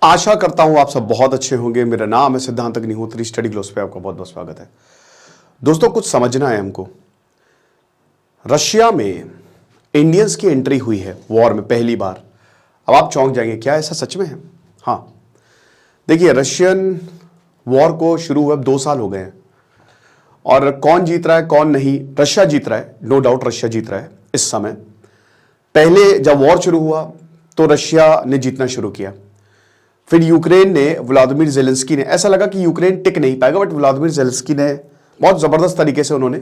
आशा करता हूं आप सब बहुत अच्छे होंगे। मेरा नाम है सिद्धांत अग्निहोत्री। स्टडी ग्लोस पे आपका बहुत बहुत स्वागत है। दोस्तों, कुछ समझना है हमको। रशिया में इंडियंस की एंट्री हुई है वॉर में पहली बार। अब आप चौंक जाएंगे, क्या ऐसा सच में है? हाँ, देखिए, रशियन वॉर को शुरू हुए अब 2 साल हो गए हैं और कौन जीत रहा है कौन नहीं, रशिया जीत रहा है। नो डाउट रशिया जीत रहा है इस समय। पहले जब वॉर शुरू हुआ तो रशिया ने जीतना शुरू किया, फिर यूक्रेन ने, व्लादिमीर जेलेंस्की ने, ऐसा लगा कि यूक्रेन टिक नहीं पाएगा, बट व्लादिमीर जेलेंस्की ने बहुत जबरदस्त तरीके से उन्होंने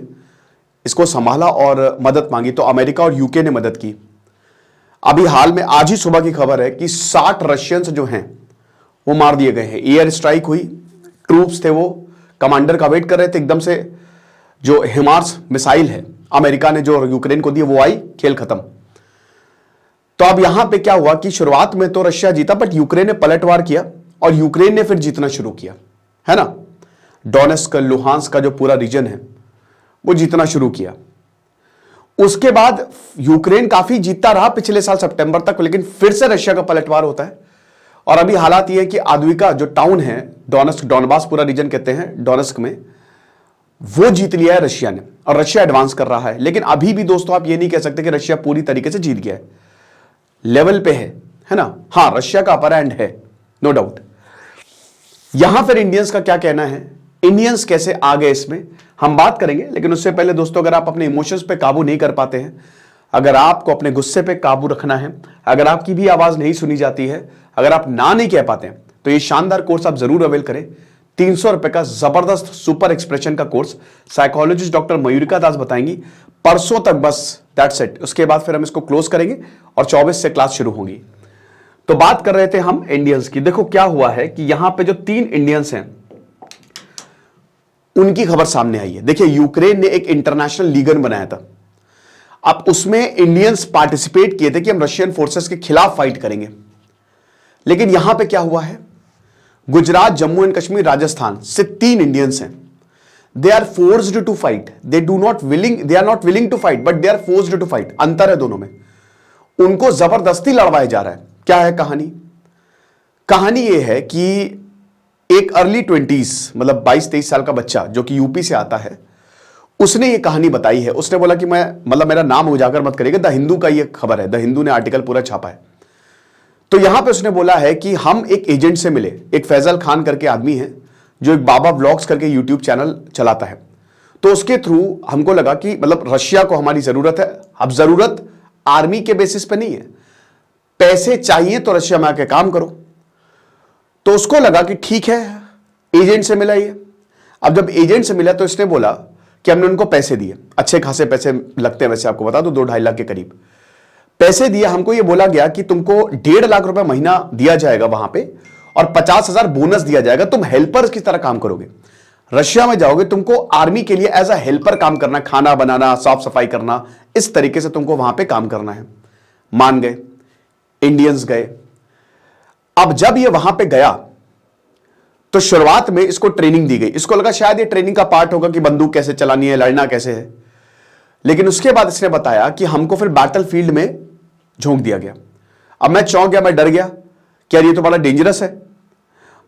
इसको संभाला और मदद मांगी, तो अमेरिका और यूके ने मदद की। अभी हाल में आज ही सुबह की खबर है कि 60 रशियंस जो हैं वो मार दिए गए हैं। एयर स्ट्राइक हुई, ट्रूप्स थे वो कमांडर का वेट कर रहे थे, एकदम से जो हिमार्स मिसाइल है अमेरिका ने जो यूक्रेन को दी वो आई, खेल खत्म। तो अब यहां पे क्या हुआ कि शुरुआत में तो रशिया जीता, बट यूक्रेन ने पलटवार किया और यूक्रेन ने फिर जीतना शुरू किया, है ना। डोनेस्क, लुहांस्क का जो पूरा रीजन है वो जीतना शुरू किया। उसके बाद यूक्रेन काफी जीतता रहा पिछले साल सितंबर तक, लेकिन फिर से रशिया का पलटवार होता है। और अभी हालात ये है कि आद्विका जो टाउन है, डोनेस्क, डोनबास पूरा रीजन कहते हैं, डोनेस्क में, वो जीत लिया है रशिया ने और रशिया एडवांस कर रहा है। लेकिन अभी भी दोस्तों आप ये नहीं कह सकते कि रशिया पूरी तरीके से जीत गया है, लेवल पे है ना। हाँ, रशिया का अपर हैंड है, नो डाउट। यहां फिर इंडियंस का क्या कहना है, इंडियंस कैसे आ गए इसमें हम बात करेंगे। लेकिन उससे पहले दोस्तों, अगर आप अपने इमोशंस पे काबू नहीं कर पाते हैं, अगर आपको अपने गुस्से पे काबू रखना है, अगर आपकी भी आवाज नहीं सुनी जाती है, अगर आप ना नहीं कह पाते हैं, तो ये शानदार कोर्स आप जरूर अवेल करें। 300 रुपए का जबरदस्त सुपर एक्सप्रेशन का कोर्स साइकोलॉजिस्ट डॉक्टर मयूरिका दास बताएंगी परसों तक, बस दैट्स इट। उसके बाद फिर हम इसको क्लोज करेंगे और 24 से क्लास शुरू होगी। तो बात कर रहे थे हम इंडियंस की। देखो क्या हुआ है कि यहां पे जो 3 इंडियंस हैं उनकी खबर सामने आई है। देखिए, यूक्रेन ने एक इंटरनेशनल लीगन बनाया था, अब उसमें इंडियंस पार्टिसिपेट किए थे कि हम रशियन फोर्सेस के खिलाफ फाइट करेंगे। लेकिन यहां पे क्या हुआ है, गुजरात, जम्मू एंड कश्मीर, राजस्थान से 3 इंडियंस हैं। They are forced to fight. They are not willing to fight, but they are forced to fight. अंतर है दोनों में। उनको जबरदस्ती लड़वाया जा रहा है। क्या है कहानी? कहानी यह है कि एक अर्ली 20s, मतलब 22-23 साल का बच्चा जो कि यूपी से आता है, उसने ये कहानी बताई है। उसने बोला कि मेरा नाम उजागर मत करिएगा, द हिंदू का ये खबर है, द हिंदू ने आर्टिकल पूरा छापा है। तो यहां पे उसने बोला है कि हम एक एजेंट से मिले, एक फैजल खान करके आदमी है जो एक बाबा व्लॉग्स करके यूट्यूब चैनल चलाता है। तो उसके थ्रू हमको लगा कि मतलब रशिया को हमारी जरूरत है। अब जरूरत आर्मी के बेसिस पे नहीं है, पैसे चाहिए तो रशिया में आके काम करो। तो उसको लगा कि ठीक है, एजेंट से मिला ये। अब जब एजेंट से मिला तो इसने बोला कि हमने उनको पैसे दिए, अच्छे खासे पैसे लगते हैं वैसे, आपको बता दो 2-2.5 लाख के करीब पैसे दिए। हमको ये बोला गया कि तुमको 1.5 लाख रुपए महीना दिया जाएगा वहां पे और 50,000 बोनस दिया जाएगा, तुम हेल्पर्स की तरह काम करोगे, रशिया में जाओगे, तुमको आर्मी के लिए एज अ हेल्पर काम करना, खाना बनाना, साफ सफाई करना, इस तरीके से तुमको वहां पे काम करना है। मान गए, इंडियंस गए। अब जब ये वहां पे गया तो शुरुआत में इसको ट्रेनिंग दी गई। इसको लगा शायद ये ट्रेनिंग का पार्ट होगा कि बंदूक कैसे चलानी है, लड़ना कैसे है। लेकिन उसके बाद इसने बताया कि हमको फिर बैटल फील्ड में झोंक दिया गया। अब मैं चौंक गया, मैं डर गया कि यार ये तो बड़ा डेंजरस है,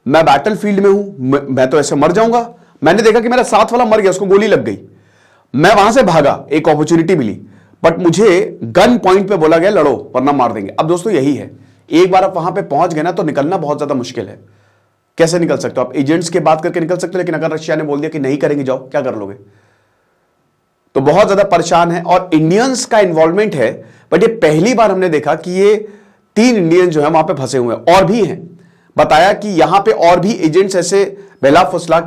मैं बैटल फील्ड में हूं, मैं तो ऐसे मर जाऊंगा। मैंने देखा कि मेरा साथ वाला मर गया, उसको गोली लग गई, मैं वहां से भागा, एक अपॉर्चुनिटी मिली, बट मुझे गन पॉइंट पे बोला गया लड़ो वरना मार देंगे। अब दोस्तों यही है, एक बार आप वहां पे पहुंच गए ना तो निकलना बहुत ज्यादा मुश्किल है। कैसे निकल सकते हो आप? एजेंट्स के बात करके निकल सकते हो, लेकिन अगर रशिया ने बोल दिया कि नहीं करेंगे, जाओ, क्या कर लोगे? तो बहुत ज्यादा परेशान है और इंडियंस का इन्वॉल्वमेंट है। बट ये पहली बार हमने देखा कि ये 3 इंडियन जो है वहां पे फंसे हुए हैं, और भी हैं। बताया कि यहां पे और भी एजेंट्स ऐसे बेला फुसला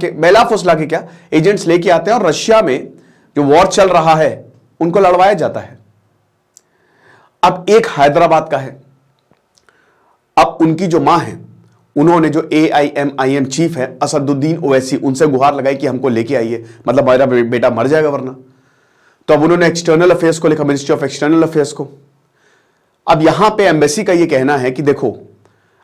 के क्या एजेंट्स लेके आते हैं और रशिया में जो वॉर चल रहा है उनको लड़वाया जाता है। अब एक हैदराबाद का है, अब उनकी जो मां है उन्होंने, जो AIMIM चीफ है असदुद्दीन ओवैसी, उनसे गुहार लगाई कि हमको लेके आइए, मतलब मेरा बेटा मर जाएगा वरना। तो अब उन्होंने एक्सटर्नल अफेयर्स को लिखा, मिनिस्ट्री ऑफ एक्सटर्नल अफेयर्स को। अब यहां पे एम्बेसी का ये कहना है कि देखो,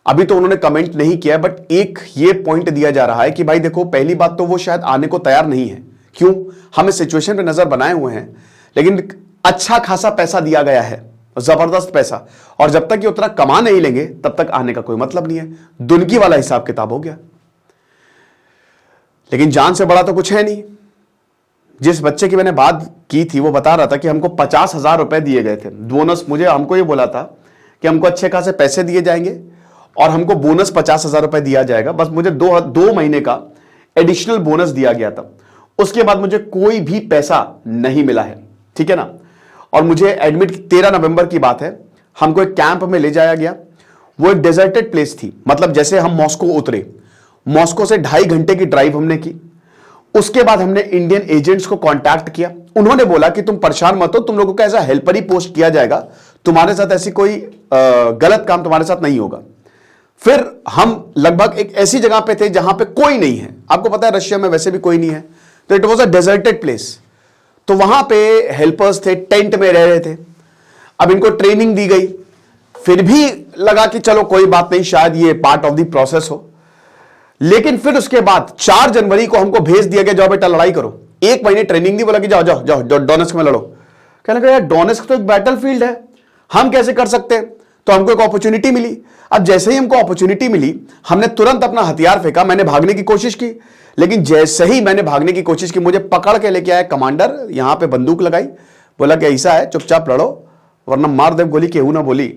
अभी तो उन्होंने कमेंट नहीं किया, बट एक ये पॉइंट दिया जा रहा है कि भाई देखो, पहली बात तो वो शायद आने को तैयार नहीं है। क्यों? हम इस सिचुएशन पे नजर बनाए हुए हैं, लेकिन अच्छा खासा पैसा दिया गया है जबरदस्त पैसा, और जब तक ये उतना कमा नहीं लेंगे तब तक आने का कोई मतलब नहीं है। दुनकी वाला हिसाब किताब हो गया। लेकिन जान से बड़ा तो कुछ है नहीं। जिस बच्चे की मैंने बात की थी वो बता रहा था कि हमको 50,000 रुपए दिए गए थे बोनस। हमको ये बोला था कि हमको अच्छे खासे पैसे दिए जाएंगे और हमको बोनस 50,000 रुपए दिया जाएगा। बस मुझे दो महीने का एडिशनल बोनस दिया गया था। उसके बाद मुझे कोई भी पैसा नहीं मिला है, ठीक है ना। और मुझे एडमिट 13 नवंबर की बात है, हमको एक कैंप में ले जाया गया। वो एक डेजर्टेड प्लेस थी, मतलब जैसे हम मॉस्को उतरे, मॉस्को से 2.5 घंटे की ड्राइव हमने की। उसके बाद हमने इंडियन एजेंट्स को कांटेक्ट किया। उन्होंने बोला कि तुम परेशान मत हो, तुम लोगों को ऐसा हेल्पर ही पोस्ट किया जाएगा, तुम्हारे साथ ऐसी कोई गलत काम तुम्हारे साथ नहीं होगा। फिर हम लगभग एक ऐसी जगह पे थे जहां पे कोई नहीं है। आपको पता है रशिया में वैसे भी कोई नहीं है, तो it was a deserted place. तो वहां पे हेल्पर्स थे, टेंट में रह रहे थे। अब इनको ट्रेनिंग दी गई, फिर भी लगा कि चलो कोई बात नहीं, शायद ये पार्ट ऑफ द प्रोसेस हो। लेकिन फिर उसके बाद 4 जनवरी को हमको भेज दिया गया, जाओ बेटा लड़ाई करो। 1 महीने ट्रेनिंग दी, बोला कि जाओ जाओ जाओ डोनेस्क में लड़ो। कहने लगा यार डोनेस्क तो एक बैटल फील्ड है, हम कैसे कर सकते हैं। तो हमको एक अपॉर्चुनिटी मिली। अब जैसे ही हमको अपॉर्चुनिटी मिली, हमने तुरंत अपना हथियार फेंका। मैंने भागने की कोशिश की, लेकिन जैसे ही मैंने भागने की कोशिश की, मुझे पकड़ के लेके आया कमांडर, यहां पे बंदूक लगाई, बोला कि ऐसा है चुपचाप लड़ो वरना मार दे गोली। केहू ना बोली।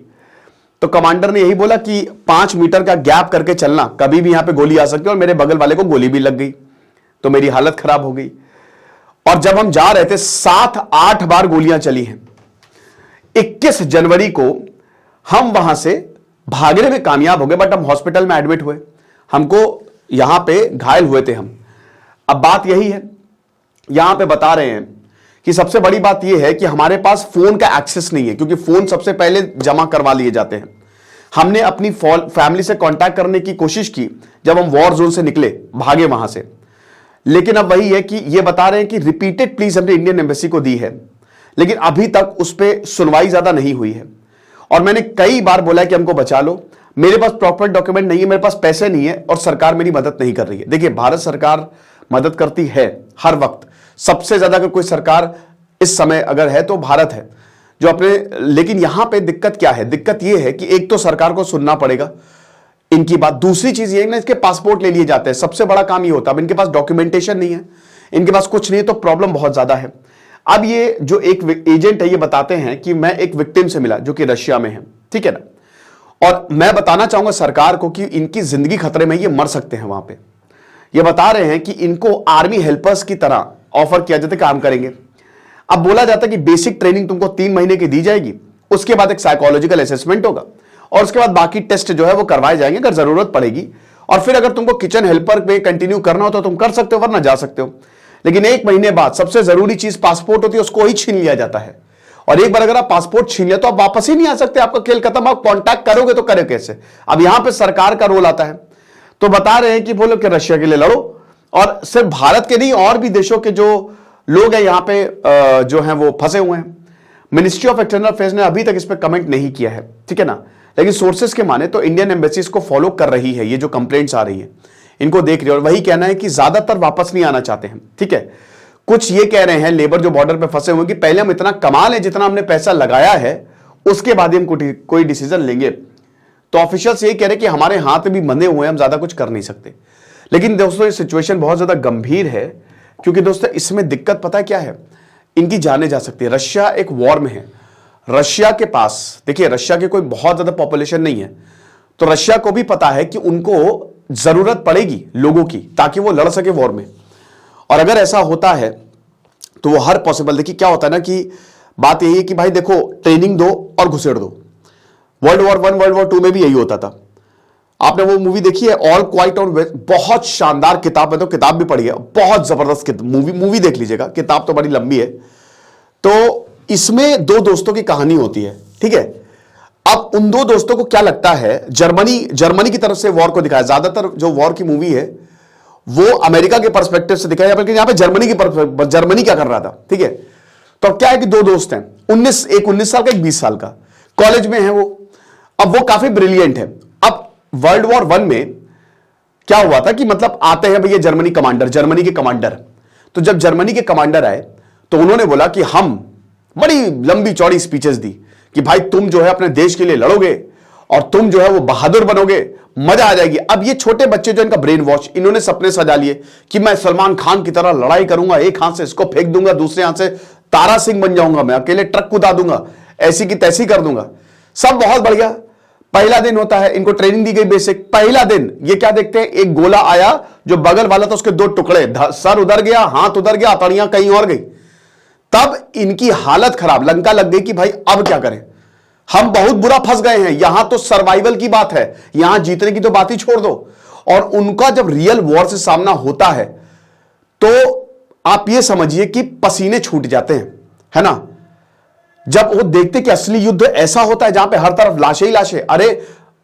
तो कमांडर ने यही बोला कि 5 मीटर का गैप करके चलना, कभी भी यहां पे गोली आ सकती है। और मेरे बगल वाले को गोली भी लग गई, तो मेरी हालत खराब हो गई। और जब हम जा रहे थे 7-8 बार गोलियां चली हैं। 21 जनवरी को हम वहां से भागने में कामयाब हो गए, बट हम हॉस्पिटल में एडमिट हुए। हमको यहां पे घायल हुए थे हम। अब बात यही है, यहां पे बता रहे हैं कि सबसे बड़ी बात यह है कि हमारे पास फोन का एक्सेस नहीं है, क्योंकि फोन सबसे पहले जमा करवा लिए जाते हैं। हमने अपनी फैमिली से कांटेक्ट करने की कोशिश की जब हम वॉर जोन से निकले, भागे वहां से। लेकिन अब वही है कि ये बता रहे हैं कि रिपीटेड प्लीज हमने इंडियन एम्बेसी को दी है, लेकिन अभी तक उस पर सुनवाई ज्यादा नहीं हुई है। और मैंने कई बार बोला है कि हमको बचा लो, मेरे पास प्रॉपर डॉक्यूमेंट नहीं है, मेरे पास पैसे नहीं है, और सरकार मेरी मदद नहीं कर रही है। देखिए भारत सरकार मदद करती है हर वक्त, सबसे ज्यादा अगर कोई सरकार इस समय अगर है तो भारत है जो अपने। लेकिन यहां पे दिक्कत क्या है, दिक्कत यह है कि एक तो सरकार को सुनना पड़ेगा इनकी बात, दूसरी चीज ये है ना, इसके पासपोर्ट ले लिए जाते हैं, सबसे बड़ा काम ये होता है। अब इनके पास डॉक्यूमेंटेशन नहीं है, इनके पास कुछ नहीं है, तो प्रॉब्लम बहुत ज्यादा है। अब ये जो एक एजेंट है ये बताते हैं कि मैं एक विक्टिम से मिला जो कि रशिया में है, ठीक है ना, और मैं बताना चाहूंगा सरकार को कि इनकी जिंदगी खतरे में, ये मर सकते हैं वहां पे। ये बता रहे हैं कि इनको आर्मी हेल्पर्स की तरह ऑफर किया जाता है, काम करेंगे। अब बोला जाता है कि बेसिक ट्रेनिंग तुमको 3 महीने की दी जाएगी, उसके बाद एक साइकोलॉजिकल असेसमेंट होगा, और उसके बाद बाकी टेस्ट जो है वो करवाए जाएंगे अगर जरूरत पड़ेगी। और फिर अगर तुमको किचन हेल्पर पे कंटिन्यू करना हो तो तुम कर सकते हो, वरना जा सकते हो। लेकिन 1 महीने बाद सबसे जरूरी चीज पासपोर्ट होती है, उसको ही छीन लिया जाता है। और एक बार अगर आप पासपोर्ट छीन लिया तो आप वापस ही नहीं आ सकते, आपका खेल खत्म। आप कांटेक्ट करोगे तो करे कैसे। अब यहां पे सरकार का रोल आता है। तो बता रहे हैं कि बोलो कि रशिया के लिए लड़ो, और सिर्फ भारत के नहीं और भी देशों के जो लोग हैं यहां पे जो हैं वो फंसे हुए हैं। मिनिस्ट्री ऑफ एक्सटर्नल अफेयर्स ने अभी तक इस पर कमेंट नहीं किया है, ठीक है ना, लेकिन सोर्सेस के माने तो इंडियन एम्बेसी को फॉलो कर रही है। ये जो कंप्लेंट्स आ रही है इनको देख रही है, और वही कहना है कि ज्यादातर वापस नहीं आना चाहते हैं, ठीक है। कुछ ये कह रहे हैं लेबर जो बॉर्डर पे फंसे हुए कि पहले हम इतना कमा लें जितना हमने पैसा लगाया है, उसके बाद ही हम कोई डिसीजन लेंगे। तो ऑफिशियल्स ये कह रहे हैं कि हमारे हाथ भी बंधे हुए हैं, हम ज्यादा कुछ कर नहीं सकते। लेकिन दोस्तों ये सिचुएशन बहुत ज्यादा गंभीर है, क्योंकि दोस्तों इसमें दिक्कत पता है क्या है, इनकी जाने जा सकती है। रशिया एक वॉर में है। रशिया के पास देखिए, रशिया की कोई बहुत ज्यादा पॉपुलेशन नहीं है, तो रशिया को भी पता है कि उनको जरूरत पड़ेगी लोगों की ताकि वो लड़ सके वॉर में। और अगर ऐसा होता है तो वो हर पॉसिबल, देखिए क्या होता है ना कि बात यही है कि भाई देखो ट्रेनिंग दो और घुसेड़ दो। वर्ल्ड वॉर 1 वर्ल्ड वॉर 2 में भी यही होता था। आपने वो मूवी देखी है ऑल क्वाइट ऑन वेस्ट, बहुत शानदार किताब है, तो किताब भी पढ़ी है, बहुत जबरदस्त मूवी देख लीजिएगा, किताब तो बड़ी लंबी है। तो इसमें 2 दोस्तों की कहानी होती है, ठीक है। अब उन 2 दोस्तों को क्या लगता है, जर्मनी की तरफ से वॉर को दिखाया। ज्यादातर जो वॉर की मूवी है वो अमेरिका के पर्सपेक्टिव से दिखाया, बल्कि यहां पे जर्मनी क्या कर रहा था, ठीक है। तो अब क्या है कि 2 दोस्त हैं, एक 19 साल का, एक 20 साल का, कॉलेज में है वो। अब वो काफी ब्रिलियंट है। अब वर्ल्ड वॉर 1 में क्या हुआ था कि मतलब आते हैं भैया जर्मनी के कमांडर। तो जब जर्मनी के कमांडर आए तो उन्होंने बोला कि हम, बड़ी लंबी चौड़ी स्पीचेस दी कि भाई तुम जो है अपने देश के लिए लड़ोगे और तुम जो है वो बहादुर बनोगे, मजा आ जाएगी। अब ये छोटे बच्चे जो इनका ब्रेन वॉश, इन्होंने सपने सजा लिए कि मैं सलमान खान की तरह लड़ाई करूंगा, एक हाथ से इसको फेंक दूंगा, दूसरे हाथ से तारा सिंह बन जाऊंगा, मैं अकेले ट्रक कुदा दूंगा, ऐसी की तैसी कर दूंगा। सब बहुत बढ़िया। पहला दिन होता है, इनको ट्रेनिंग दी गई बेसिक। पहला दिन ये क्या देखते हैं, एक गोला आया, जो बगल वाला था उसके 2 टुकड़े, सर उधर गया, हाथ उधर गया, अतड़ियां कहीं और गई। तब इनकी हालत खराब, लंका लग गई कि भाई अब क्या करें, हम बहुत बुरा फंस गए हैं। यहां तो सर्वाइवल की बात है, यहां जीतने की तो बात ही छोड़ दो। और उनका जब रियल वॉर से सामना होता है तो आप ये समझिए कि पसीने छूट जाते हैं, है ना। जब वो देखते कि असली युद्ध ऐसा होता है जहां पे हर तरफ लाशें ही लाशें। अरे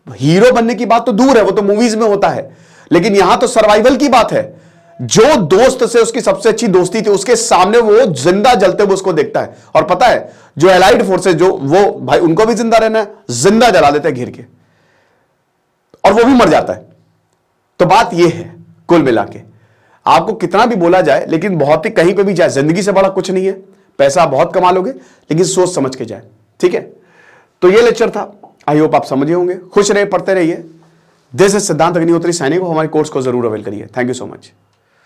हीरो बनने की बात तो दूर है, वो तो मूवीज में होता है, लेकिन यहां तो सर्वाइवल की बात है। जो दोस्त से उसकी सबसे अच्छी दोस्ती थी, उसके सामने वो जिंदा जलते हुए उसको देखता है। और पता है जो एलाइड फोर्सेस, जो वो भाई उनको भी जिंदा रहना है, जिंदा जला देते हैं घिर के, और वो भी मर जाता है। तो बात ये है कुल मिला के, आपको कितना भी बोला जाए, लेकिन बहुत ही कहीं पे भी जाए, जिंदगी से बड़ा कुछ नहीं है। पैसा बहुत कमा लोगे, लेकिन सोच समझ के जाए, ठीक है। तो ये लेक्चर था, आई होप आप समझे होंगे। खुश रहे, पढ़ते रहिए। दिस इज सिद्धांत अग्निहोत्री सैनिक। हमारे कोर्स को जरूर अवेल करिए। Thank you so much.